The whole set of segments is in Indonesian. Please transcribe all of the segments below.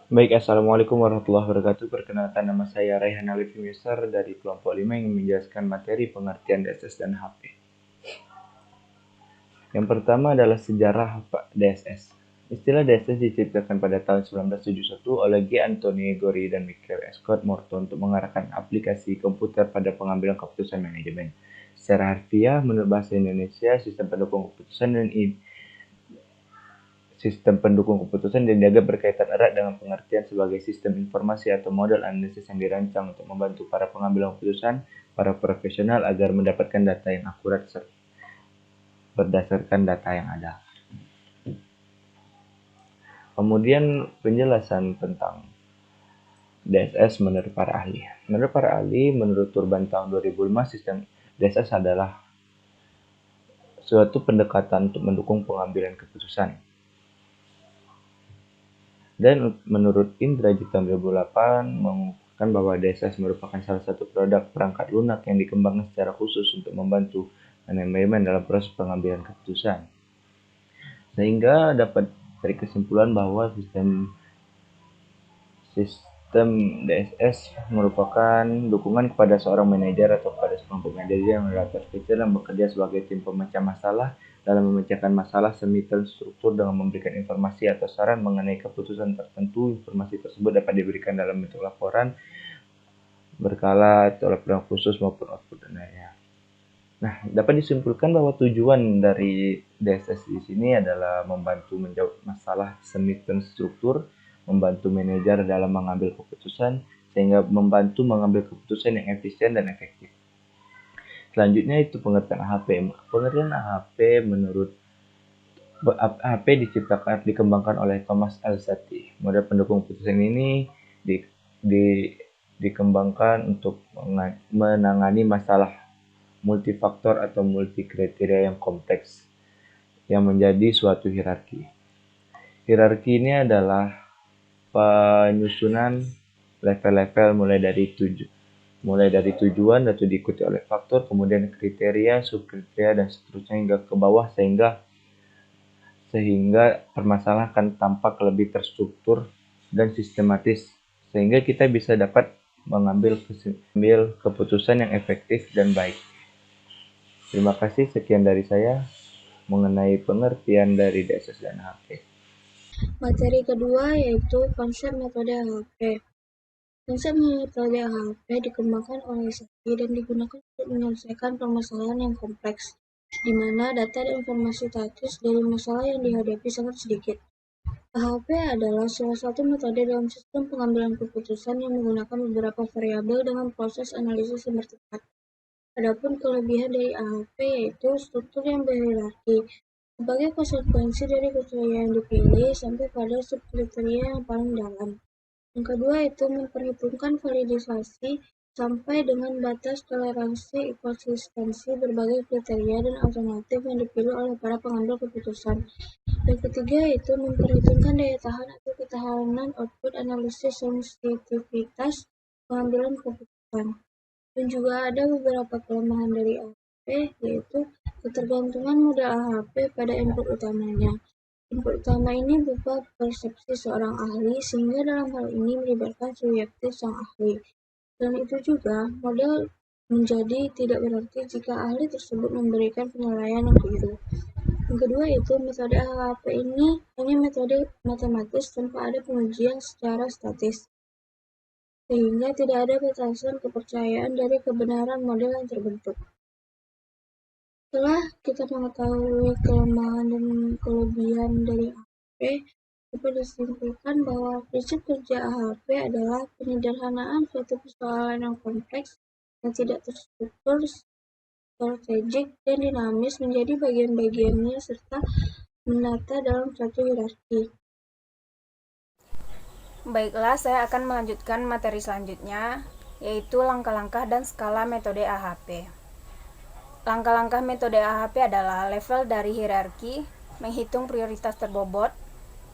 Baik, Assalamualaikum warahmatullahi wabarakatuh. Perkenalkan, nama saya Raihan Alif Yusar dari kelompok 5 yang menjelaskan materi pengertian DSS dan HP. Yang pertama adalah sejarah DSS. Istilah DSS diciptakan pada tahun 1971 oleh G. Anthony Gori dan Michael Scott Morton untuk mengarahkan aplikasi komputer pada pengambilan keputusan manajemen. Secara harfiah, menurut bahasa Indonesia, sistem pendukung keputusan dan sistem pendukung keputusan dianggap berkaitan erat dengan pengertian sebagai sistem informasi atau model analisis yang dirancang untuk membantu para pengambil keputusan, para profesional agar mendapatkan data yang akurat berdasarkan data yang ada. Kemudian penjelasan tentang DSS menurut para ahli. Menurut para ahli, menurut Turban tahun 2005, sistem DSS adalah suatu pendekatan untuk mendukung pengambilan keputusan. Dan menurut Indrajit tahun 2008 mengungkapkan bahwa DSS merupakan salah satu produk perangkat lunak yang dikembangkan secara khusus untuk membantu manajemen dalam proses pengambilan keputusan. Sehingga dapat dari kesimpulan bahwa sistem DSS merupakan dukungan kepada seorang manajer atau kepada sekelompok manajer yang relatif kecil yang bekerja sebagai tim pemecah masalah dalam memecahkan masalah semi terstruktur dengan memberikan informasi atau saran mengenai keputusan tertentu. Informasi tersebut dapat diberikan dalam bentuk laporan berkala atau laporan khusus maupun output daya. Nah, dapat disimpulkan bahwa tujuan dari DSS di sini adalah membantu menjawab masalah semi terstruktur, membantu manajer dalam mengambil keputusan, sehingga membantu mengambil keputusan yang efisien dan efektif. Selanjutnya itu pengertian AHP. Pengertian AHP menurut AHP dikembangkan oleh Thomas Alzati. Model pendukung keputusan ini dikembangkan untuk menangani masalah multifaktor atau multikriteria yang kompleks yang menjadi suatu hierarki. Hierarki ini adalah penyusunan level-level mulai dari tujuan atau diikuti oleh faktor, kemudian kriteria, subkriteria dan seterusnya hingga ke bawah sehingga permasalahan akan tampak lebih terstruktur dan sistematis sehingga kita bisa dapat mengambil keputusan yang efektif dan baik. Terima kasih, sekian dari saya mengenai pengertian dari DSS dan HP. Materi kedua yaitu konsep metode AHP. Konsep metode AHP dikembangkan oleh Sati dan digunakan untuk menyelesaikan permasalahan yang kompleks, di mana data dan informasi status dari masalah yang dihadapi sangat sedikit. AHP adalah salah satu metode dalam sistem pengambilan keputusan yang menggunakan beberapa variabel dengan proses analisis yang bertepat. Adapun kelebihan dari AHP yaitu struktur yang berhierarki. Sebagai konsekuensi dari kriteria yang dipilih sampai pada subkriteria yang paling dalam. Yang kedua itu memperhitungkan validisasi sampai dengan batas toleransi konsistensi berbagai kriteria dan alternatif yang dipilih oleh para pengambil keputusan. Yang ketiga itu memperhitungkan daya tahan atau ketahanan output analisis sensitivitas pengambilan keputusan. Dan juga ada beberapa kelemahan dari AHP, yaitu ketergantungan model AHP pada input utamanya. Input utama ini berupa persepsi seorang ahli, sehingga dalam hal ini melibatkan subjektif sang ahli. Dan itu juga, model menjadi tidak berarti jika ahli tersebut memberikan penilaian yang keliru. Yang kedua itu metode AHP ini hanya metode matematis tanpa ada pengujian secara statis, sehingga tidak ada batasan kepercayaan dari kebenaran model yang terbentuk. Setelah kita mengetahui kelemahan dan kelebihan dari AHP, dapat disimpulkan bahwa prinsip kerja AHP adalah penyederhanaan suatu persoalan yang kompleks yang tidak terstruktur, strategik, dan dinamis menjadi bagian-bagiannya serta menata dalam suatu hierarki. Baiklah, saya akan melanjutkan materi selanjutnya, yaitu langkah-langkah dan skala metode AHP. Langkah-langkah metode AHP adalah level dari hierarki, menghitung prioritas terbobot,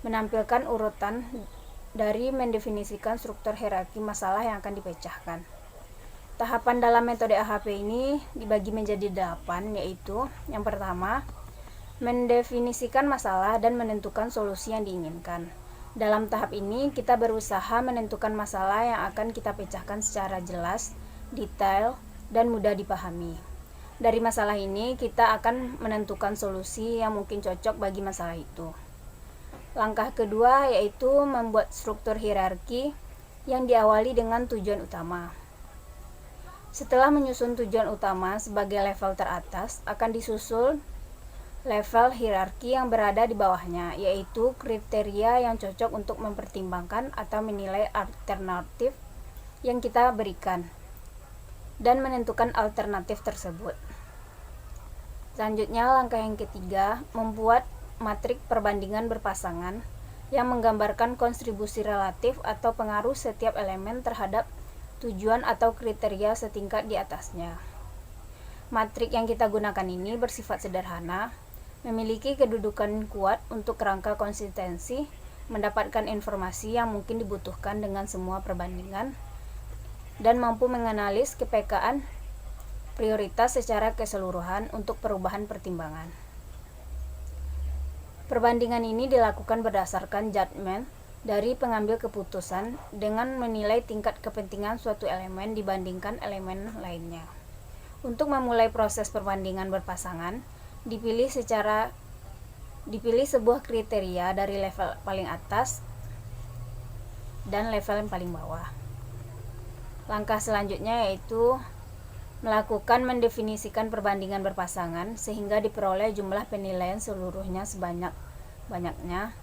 menampilkan urutan dari mendefinisikan struktur hierarki masalah yang akan dipecahkan. Tahapan dalam metode AHP ini dibagi menjadi 8, yaitu yang pertama, mendefinisikan masalah dan menentukan solusi yang diinginkan. Dalam tahap ini, kita berusaha menentukan masalah yang akan kita pecahkan secara jelas, detail, dan mudah dipahami. Dari masalah ini, kita akan menentukan solusi yang mungkin cocok bagi masalah itu. Langkah kedua yaitu membuat struktur hierarki yang diawali dengan tujuan utama. Setelah menyusun tujuan utama sebagai level teratas, akan disusul level hierarki yang berada di bawahnya, yaitu kriteria yang cocok untuk mempertimbangkan atau menilai alternatif yang kita berikan dan menentukan alternatif tersebut. Selanjutnya, langkah yang ketiga, membuat matrik perbandingan berpasangan yang menggambarkan kontribusi relatif atau pengaruh setiap elemen terhadap tujuan atau kriteria setingkat di atasnya. Matrik yang kita gunakan ini bersifat sederhana, memiliki kedudukan kuat untuk kerangka konsistensi, mendapatkan informasi yang mungkin dibutuhkan dengan semua perbandingan, dan mampu menganalisis kepekaan prioritas secara keseluruhan untuk perubahan pertimbangan. Perbandingan ini dilakukan berdasarkan judgement dari pengambil keputusan dengan menilai tingkat kepentingan suatu elemen dibandingkan elemen lainnya. Untuk memulai proses perbandingan berpasangan, dipilih sebuah kriteria dari level paling atas dan level yang paling bawah. Langkah selanjutnya yaitu melakukan mendefinisikan perbandingan berpasangan sehingga diperoleh jumlah penilaian seluruhnya sebanyak-banyaknya.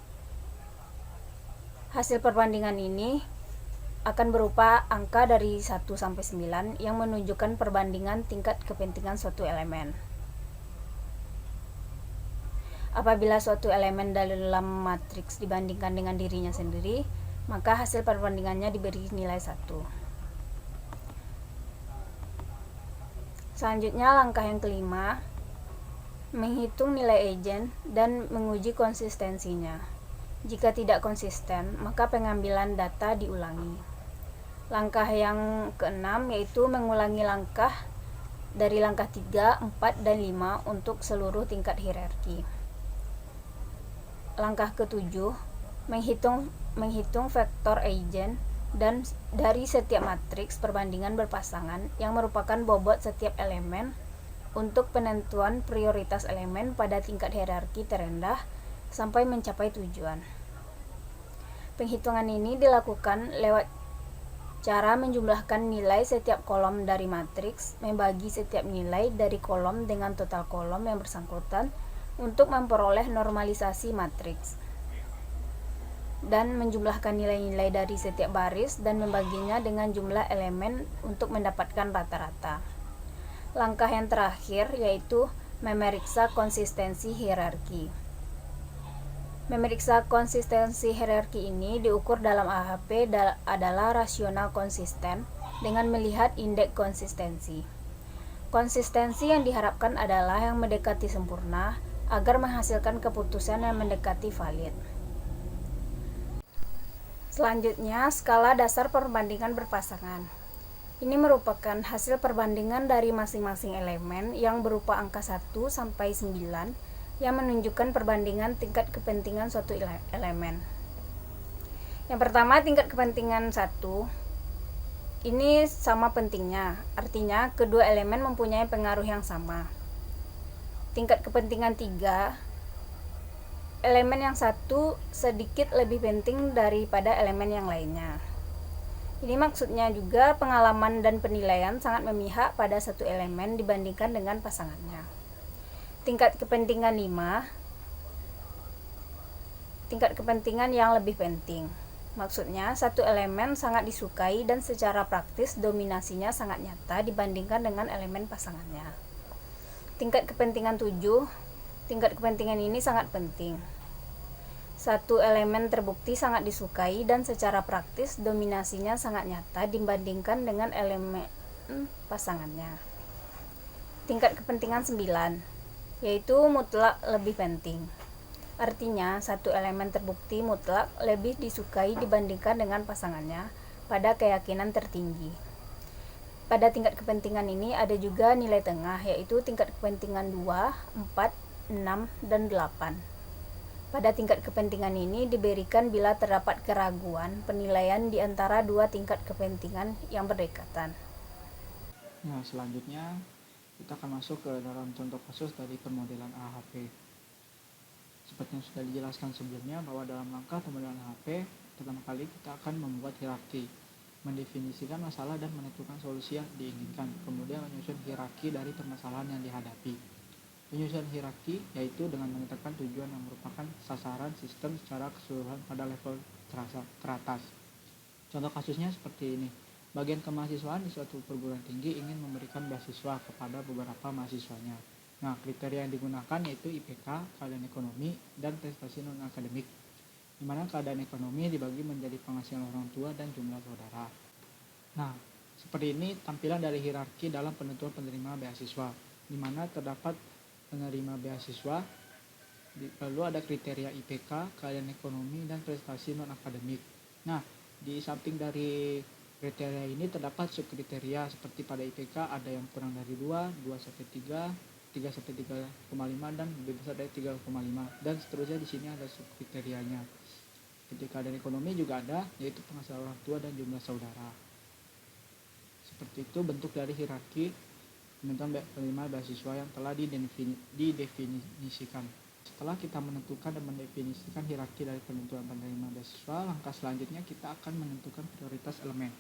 Hasil perbandingan ini akan berupa angka dari 1 sampai 9 yang menunjukkan perbandingan tingkat kepentingan suatu elemen. Apabila suatu elemen dalam matriks dibandingkan dengan dirinya sendiri, maka hasil perbandingannya diberi nilai 1. Selanjutnya, langkah yang kelima, menghitung nilai eigen dan menguji konsistensinya. Jika tidak konsisten, maka pengambilan data diulangi. Langkah yang keenam yaitu mengulangi langkah dari langkah 3, 4, dan 5 untuk seluruh tingkat hierarki. Langkah ketujuh, menghitung vektor eigen dan dari setiap matriks perbandingan berpasangan yang merupakan bobot setiap elemen untuk penentuan prioritas elemen pada tingkat hierarki terendah sampai mencapai tujuan. Penghitungan ini dilakukan lewat cara menjumlahkan nilai setiap kolom dari matriks, membagi setiap nilai dari kolom dengan total kolom yang bersangkutan untuk memperoleh normalisasi matriks, dan menjumlahkan nilai-nilai dari setiap baris dan membaginya dengan jumlah elemen untuk mendapatkan rata-rata. Langkah yang terakhir yaitu memeriksa konsistensi hierarki. Memeriksa konsistensi hierarki ini diukur dalam AHP adalah rasional konsisten dengan melihat indeks konsistensi. Konsistensi yang diharapkan adalah yang mendekati sempurna agar menghasilkan keputusan yang mendekati valid. Selanjutnya, skala dasar perbandingan berpasangan. Ini merupakan hasil perbandingan dari masing-masing elemen yang berupa angka 1 sampai 9 yang menunjukkan perbandingan tingkat kepentingan suatu elemen. Yang pertama, tingkat kepentingan 1. Ini sama pentingnya, artinya kedua elemen mempunyai pengaruh yang sama. Tingkat kepentingan 3, elemen yang satu sedikit lebih penting daripada elemen yang lainnya. Ini maksudnya juga pengalaman dan penilaian sangat memihak pada satu elemen dibandingkan dengan pasangannya. Tingkat kepentingan 5, tingkat kepentingan yang lebih penting. Maksudnya, satu elemen sangat disukai dan secara praktis dominasinya sangat nyata dibandingkan dengan elemen pasangannya. Tingkat kepentingan 7, tingkat kepentingan ini sangat penting. Satu elemen terbukti sangat disukai dan secara praktis dominasinya sangat nyata dibandingkan dengan elemen pasangannya. Tingkat kepentingan 9, yaitu mutlak lebih penting. Artinya, satu elemen terbukti mutlak lebih disukai dibandingkan dengan pasangannya pada keyakinan tertinggi. Pada tingkat kepentingan ini ada juga nilai tengah, yaitu tingkat kepentingan 2, 4, 6, dan 8. Pada tingkat kepentingan ini diberikan bila terdapat keraguan penilaian di antara dua tingkat kepentingan yang berdekatan. Nah, selanjutnya kita akan masuk ke dalam contoh kasus dari permodelan AHP. Seperti yang sudah dijelaskan sebelumnya bahwa dalam langkah pemodelan AHP, pertama kali kita akan membuat hierarki, mendefinisikan masalah dan menentukan solusi yang diinginkan, kemudian menyusun hierarki dari permasalahan yang dihadapi. Penyusunan hierarki yaitu dengan menetapkan tujuan yang merupakan sasaran sistem secara keseluruhan pada level teratas. Contoh kasusnya seperti ini. Bagian kemahasiswaan di suatu perguruan tinggi ingin memberikan beasiswa kepada beberapa mahasiswanya. Nah, kriteria yang digunakan yaitu IPK, keadaan ekonomi, dan prestasi non-akademik, di mana keadaan ekonomi dibagi menjadi penghasilan orang tua dan jumlah saudara. Nah, seperti ini tampilan dari hierarki dalam penentuan penerima beasiswa, di mana terdapat penerima beasiswa, lalu ada kriteria IPK, keadaan ekonomi, dan prestasi non-akademik. Nah, di samping dari kriteria ini terdapat subkriteria seperti pada IPK ada yang kurang dari 2, 2-3, 3-3,5, dan lebih besar dari 3,5, dan seterusnya. Di sini ada subkriterianya. Ketika keadaan ekonomi juga ada, yaitu penghasilan orang tua dan jumlah saudara. Seperti itu bentuk dari hierarki penentuan penerima beasiswa yang telah didefinisikan. Setelah kita menentukan dan mendefinisikan hierarki dari penentuan penerima beasiswa, langkah selanjutnya kita akan menentukan prioritas elemen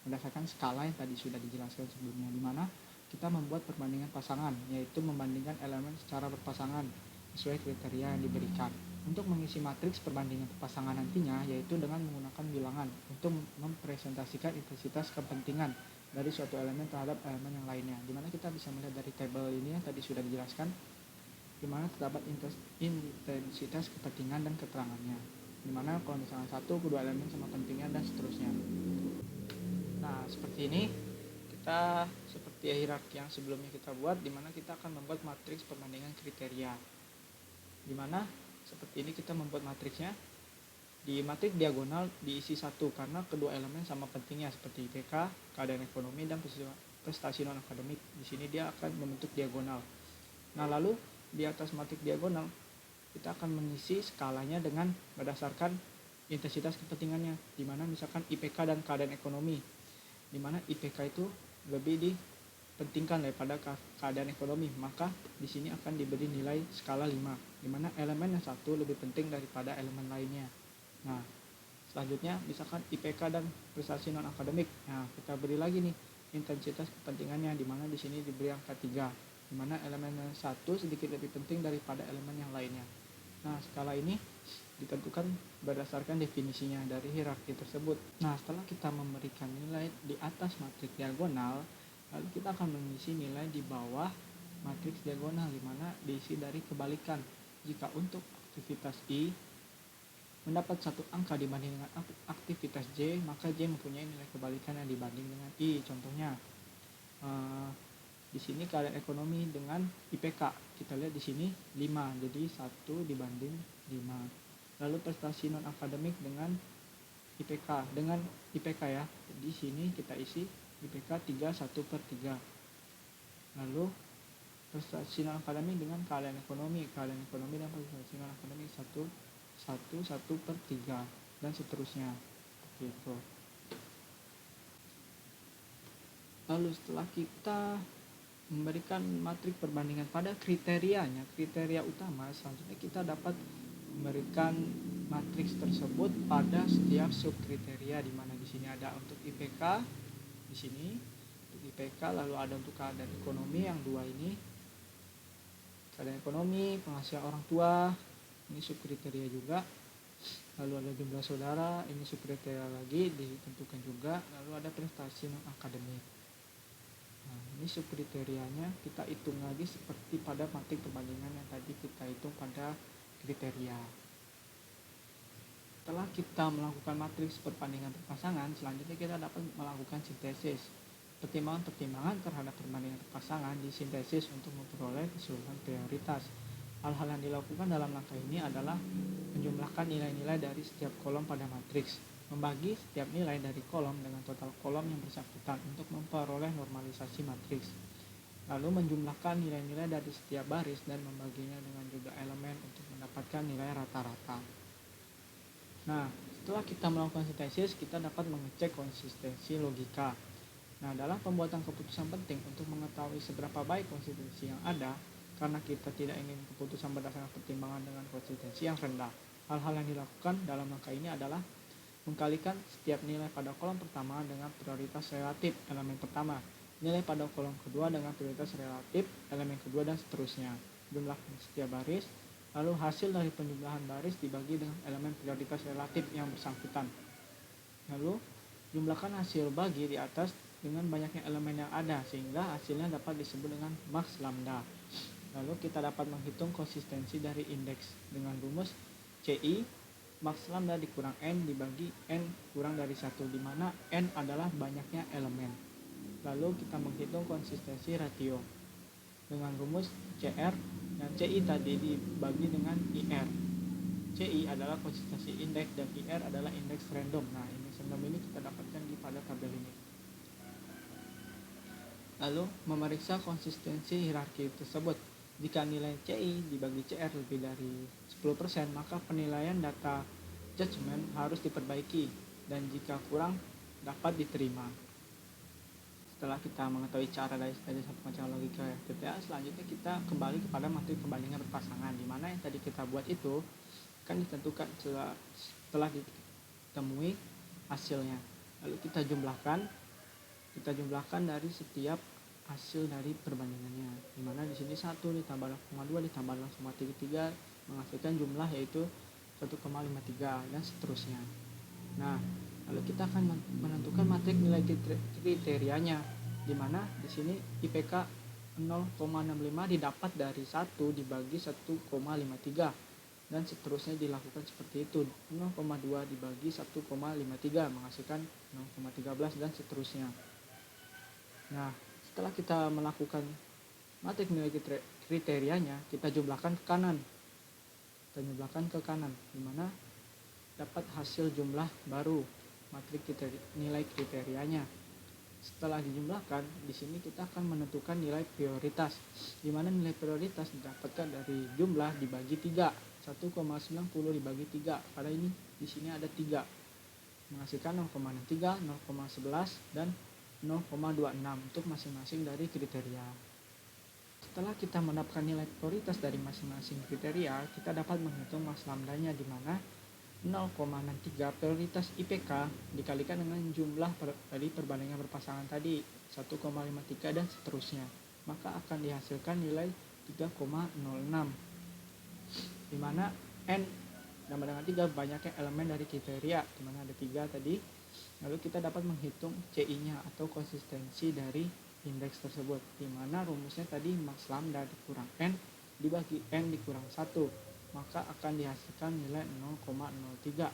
berdasarkan skala yang tadi sudah dijelaskan sebelumnya, di mana kita membuat perbandingan pasangan, yaitu membandingkan elemen secara berpasangan sesuai kriteria yang diberikan. Untuk mengisi matriks perbandingan pasangan nantinya, yaitu dengan menggunakan bilangan untuk mempresentasikan intensitas kepentingan dari suatu elemen terhadap elemen yang lainnya, dimana kita bisa melihat dari tabel ini yang tadi sudah dijelaskan, dimana terdapat intensitas kepentingan dan keterangannya, dimana kalau misalnya satu kedua elemen sama pentingnya dan seterusnya. Nah, seperti ini kita seperti hierarki yang sebelumnya kita buat, dimana kita akan membuat matriks perbandingan kriteria, dimana seperti ini kita membuat matriksnya. Di matriks diagonal diisi satu karena kedua elemen sama pentingnya seperti IPK, keadaan ekonomi, dan prestasi non-akademik. Di sini dia akan membentuk diagonal. Nah, lalu di atas matriks diagonal kita akan mengisi skalanya dengan berdasarkan intensitas kepentingannya, di mana misalkan IPK dan keadaan ekonomi, di mana IPK itu lebih dipentingkan daripada keadaan ekonomi, maka di sini akan diberi nilai skala 5, di mana elemen yang satu lebih penting daripada elemen lainnya. Nah, selanjutnya misalkan IPK dan prestasi non akademik. Nah, kita beri lagi nih intensitas kepentingannya, di mana di sini diberi angka 3, di mana elemen yang satu sedikit lebih penting daripada elemen yang lainnya. Nah, skala ini ditentukan berdasarkan definisinya dari hierarki tersebut. Nah, setelah kita memberikan nilai di atas matriks diagonal, lalu kita akan mengisi nilai di bawah matriks diagonal, di mana diisi dari kebalikan. Jika untuk aktivitas I mendapat satu angka dibanding dengan aktivitas J, maka J mempunyai nilai kebalikan yang dibanding dengan I. Contohnya, di sini keadaan ekonomi dengan IPK, kita lihat di sini 5, jadi 1 dibanding 5. Lalu prestasi non akademik dengan IPK ya, di sini kita isi IPK 3/1/3. Lalu prestasi non akademik dengan keadaan ekonomi dan prestasi non akademik 1/1/3, dan seterusnya gitu. Lalu setelah kita memberikan matriks perbandingan pada kriteria utama, selanjutnya kita dapat memberikan matriks tersebut pada setiap subkriteria, di mana di sini ada untuk IPK, di sini untuk IPK, lalu ada untuk keadaan ekonomi yang 2 ini, keadaan ekonomi, penghasilan orang tua, ini subkriteria juga. Lalu ada jumlah saudara, ini subkriteria lagi ditentukan juga. Lalu ada prestasi non akademik. Nah, ini subkriterianya kita hitung lagi seperti pada matriks perbandingan yang tadi kita hitung pada kriteria. Setelah kita melakukan matriks perbandingan berpasangan, selanjutnya kita dapat melakukan sintesis. Pertimbangan-pertimbangan terhadap perbandingan berpasangan disintesis untuk memperoleh keseluruhan prioritas. Hal-hal yang dilakukan dalam langkah ini adalah menjumlahkan nilai-nilai dari setiap kolom pada matriks, membagi setiap nilai dari kolom dengan total kolom yang bersangkutan untuk memperoleh normalisasi matriks. lalu menjumlahkan nilai-nilai dari setiap baris dan membaginya dengan jumlah elemen untuk mendapatkan nilai rata-rata. Nah, setelah kita melakukan sintesis, kita dapat mengecek konsistensi logika. Nah, dalam pembuatan keputusan penting untuk mengetahui seberapa baik konsistensi yang ada, karena kita tidak ingin keputusan berdasarkan pertimbangan dengan konsistensi yang rendah. Hal-hal yang dilakukan dalam langkah ini adalah mengkalikan setiap nilai pada kolom pertama dengan prioritas relatif elemen pertama, nilai pada kolom kedua dengan prioritas relatif elemen kedua, dan seterusnya. Jumlahkan setiap baris, lalu hasil dari penjumlahan baris dibagi dengan elemen prioritas relatif yang bersangkutan. Lalu jumlahkan hasil bagi di atas dengan banyaknya elemen yang ada, sehingga hasilnya dapat disebut dengan maks lambda. Lalu kita dapat menghitung konsistensi dari indeks dengan rumus CI maks lambda dikurang N dibagi N kurang dari 1, di mana N adalah banyaknya elemen. Lalu kita menghitung konsistensi ratio dengan rumus CR dan CI tadi dibagi dengan IR. CI adalah konsistensi indeks dan IR adalah indeks random. Nah, indeks random ini kita dapatkan di pada tabel ini. Lalu memeriksa konsistensi hierarki tersebut. Jika nilai CI dibagi CR lebih dari 10%, maka penilaian data judgment harus diperbaiki, dan jika kurang dapat diterima. Setelah kita mengetahui cara dari satu macam logika TTA, selanjutnya kita kembali kepada materi perbandingan berpasangan, di mana yang tadi kita buat itu kan ditentukan setelah ditemui hasilnya. Lalu kita jumlahkan dari setiap hasil dari perbandingannya, di mana di sini 1 ditambah 0,2 ditambah 0,33 menghasilkan jumlah yaitu 1,53 dan seterusnya. Nah, lalu kita akan menentukan matrik nilai kriterianya, di mana di sini IPK 0,65 didapat dari 1 dibagi 1,53 dan seterusnya dilakukan seperti itu. 0,2 dibagi 1,53 menghasilkan 0,13 dan seterusnya. Nah, setelah kita melakukan matrik nilai kriterianya, kita jumlahkan ke kanan. Di mana dapat hasil jumlah baru matrik nilai kriterianya. Setelah dijumlahkan, di sini kita akan menentukan nilai prioritas, di mana nilai prioritas didapatkan dari jumlah dibagi 3. 1,90 dibagi 3. Pada ini di sini ada 3. Menghasilkan 0,63, 0,11 dan 0,26 untuk masing-masing dari kriteria. Setelah kita mendapatkan nilai prioritas dari masing-masing kriteria, kita dapat menghitung maks lambdanya, di mana 0,63 prioritas IPK dikalikan dengan jumlah dari perbandingan berpasangan tadi 1,53 dan seterusnya, maka akan dihasilkan nilai 3,06, di mana N sama dengan 3 banyaknya elemen dari kriteria, di mana ada 3 tadi. Lalu kita dapat menghitung CI-nya atau konsistensi dari indeks tersebut, di mana rumusnya tadi maks lambda dikurang N dibagi N dikurang 1, maka akan dihasilkan nilai 0,03.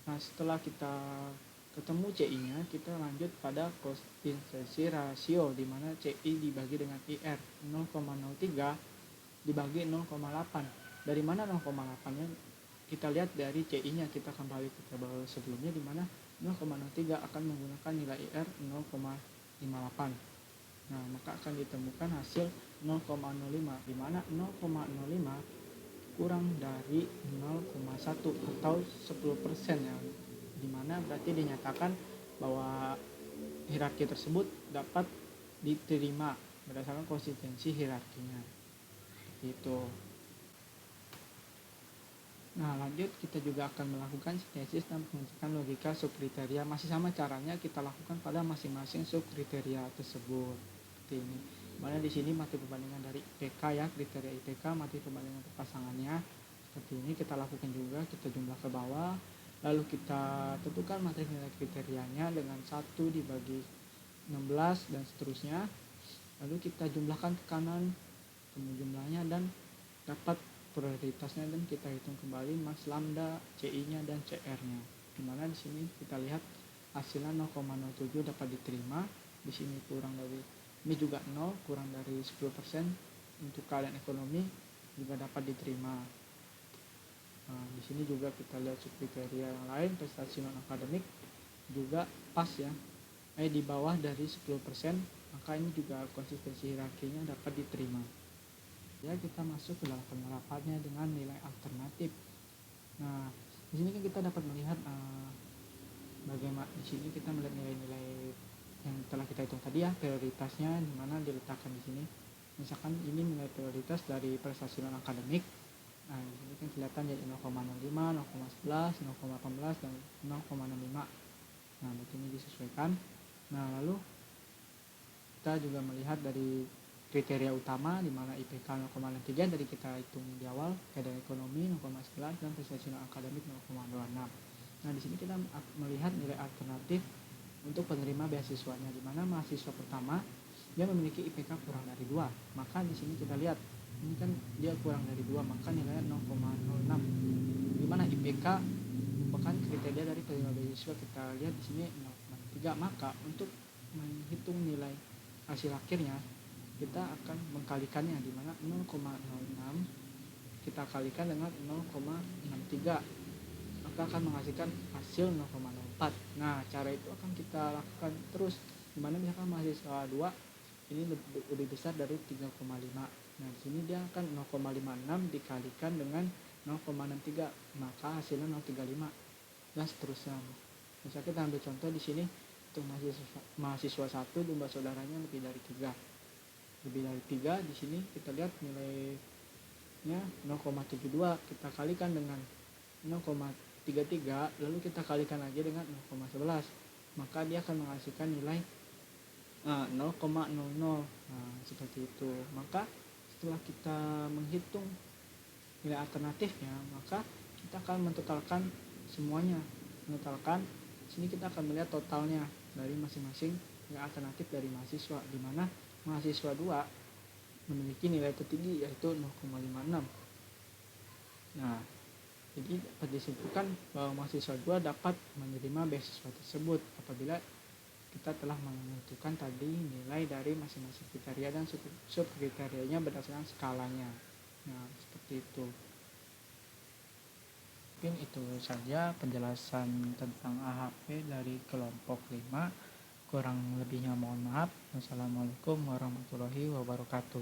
Nah, setelah kita ketemu CI-nya, kita lanjut pada konsistensi rasio, di mana CI dibagi dengan IR 0,03 dibagi 0,8. Dari mana 0,8-nya? Kita lihat dari CI-nya, kita kembali ke tabel sebelumnya, di mana 0,03 akan menggunakan nilai IR 0,58. Nah, maka akan ditemukan hasil 0,05, di mana 0,05 kurang dari 0,1 atau 10% ya, di mana berarti dinyatakan bahwa hierarki tersebut dapat diterima berdasarkan konsistensi hierarkinya. Seperti itu. Nah, lanjut kita juga akan melakukan sintesis dan pengecekan logika subkriteria. Masih sama caranya kita lakukan pada masing-masing subkriteria tersebut. Seperti ini. Mana di sini materi perbandingan dari IPK ya, kriteria IPK, materi perbandingan pasangannya. Seperti ini kita lakukan juga, kita jumlah ke bawah. Lalu kita tentukan materi nilai kriterianya dengan 1 dibagi 16 dan seterusnya. Lalu kita jumlahkan ke kanan, ketemu jumlahnya dan dapat prioritasnya, dan kita hitung kembali maks lambda, CI-nya dan CR-nya. Dimana di sini kita lihat hasilnya 0,07 dapat diterima. Di sini kurang dari ini juga 0, kurang dari 10% untuk keadaan ekonomi juga dapat diterima. Nah, di sini juga kita lihat subkriteria yang lain, prestasi non akademik juga pas ya. Di bawah dari 10% maka ini juga konsistensi hierarkinya dapat diterima. Ya, kita masuk ke dalam penerapannya dengan nilai alternatif. Nah, di sini kan kita dapat melihat bagaimana di sini kita melihat nilai-nilai yang telah kita hitung tadi ya, prioritasnya di mana diletakkan di sini. Misalkan ini nilai prioritas dari prestasi non akademik. Nah, di sini kan kelihatan jadi 0,05, 0,11, 0,18 dan 0,65. Nah, berarti ini disesuaikan. Nah, lalu kita juga melihat dari kriteria utama di mana IPK 0,3 dari kita hitung di awal, keadaan ekonomi 0,11 dan prestasi non akademik 0,26. Nah, di sini kita melihat nilai alternatif untuk penerima beasiswanya, di mana mahasiswa pertama dia memiliki IPK kurang dari 2. Maka di sini kita lihat ini kan dia kurang dari 2, maka nilainya 0,06. Di mana IPK merupakan kriteria dari penerima beasiswa, kita lihat di sini 0,3. Maka untuk menghitung nilai hasil akhirnya kita akan mengkalikannya, di mana 0,06 kita kalikan dengan 0,63, maka akan menghasilkan hasil 0,04. Nah, cara itu akan kita lakukan terus, dimana misalkan mahasiswa 2 ini lebih besar dari 3,5. Nah, di sini dia akan 0,56 dikalikan dengan 0,63, maka hasilnya 0,35 dan seterusnya. Misalnya kita ambil contoh di sini untuk mahasiswa 1 jumlah saudaranya lebih dari 3. Lebih dari 3 di sini kita lihat nilainya 0,72, kita kalikan dengan 0,33, lalu kita kalikan lagi dengan 0,11, maka dia akan menghasilkan nilai 0,00. Nah, seperti itu. Maka setelah kita menghitung nilai alternatifnya, maka kita akan mentotalkan semuanya. Mentotalkan, sini kita akan melihat totalnya dari masing-masing nilai alternatif dari mahasiswa, di mana mahasiswa 2 memiliki nilai tertinggi yaitu 0,56. Nah, jadi dapat disimpulkan bahwa mahasiswa 2 dapat menerima beasiswa tersebut apabila kita telah menentukan tadi nilai dari masing-masing kriteria dan subkriterianya berdasarkan skalanya. Nah, seperti itu. Mungkin itu saja penjelasan tentang AHP dari kelompok 5. Kurang lebihnya mohon maaf. Wassalamualaikum warahmatullahi wabarakatuh.